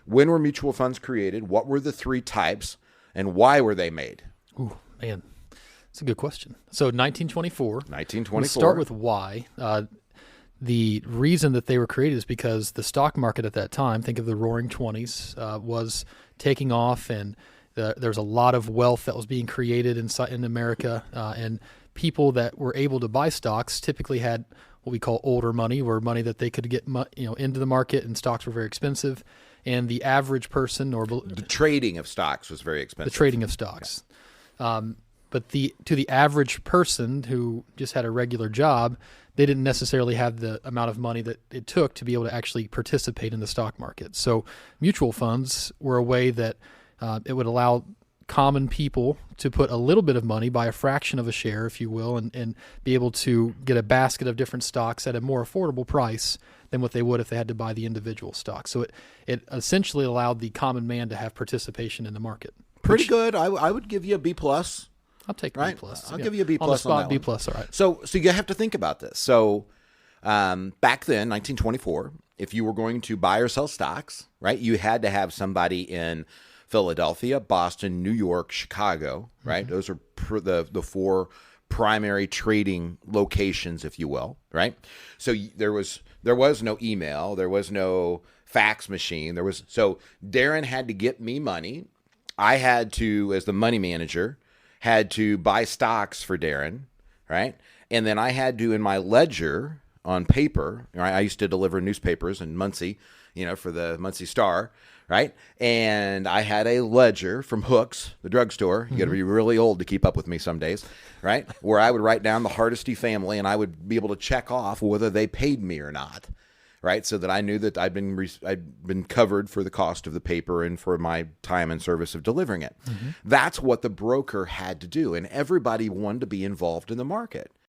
When were mutual funds created? What were the three types, and why were they made? Ooh, man, that's a good question. So 1924. 1924. Let's start with why. The reason that they were created is because the stock market at that time, think of the Roaring '20s, was taking off, and there's a lot of wealth that was being created in America, and people that were able to buy stocks typically had what we call older money, or money that they could get into the market, and stocks were very expensive. And the average person, or the trading of stocks, was very expensive. The trading of stocks. Okay. But to the average person who just had a regular job, they didn't necessarily have the amount of money that it took to be able to actually participate in the stock market. So mutual funds were a way that it would allow common people to put a little bit of money, buy a fraction of a share, if you will, and be able to get a basket of different stocks at a more affordable price than what they would if they had to buy the individual stocks. So it essentially allowed the common man to have participation in the market. Pretty good. I would give you a B+. I'll take a B+. I'll give you a B+ on the spot. on B+, that one. all right. So you have to think about this. So back then, 1924, if you were going to buy or sell stocks, right, you had to have somebody in Philadelphia, Boston, New York, Chicago, right? Mm-hmm. Those are the four primary trading locations, if you will, right? So there was no email, there was no fax machine, so Daren had to get me money. I had to, as the money manager, had to buy stocks for Daren, right? And then I had to, in my ledger on paper, right? I used to deliver newspapers in Muncie, for the Muncie Star, right? And I had a ledger from Hooks, the drugstore. You got to be really old to keep up with me some days, right? Where I would write down the Hardesty family, and I would be able to check off whether they paid me or not, right? So that I knew that I'd been covered for the cost of the paper and for my time and service of delivering it. Mm-hmm. That's what the broker had to do, and everybody wanted to be involved in the market.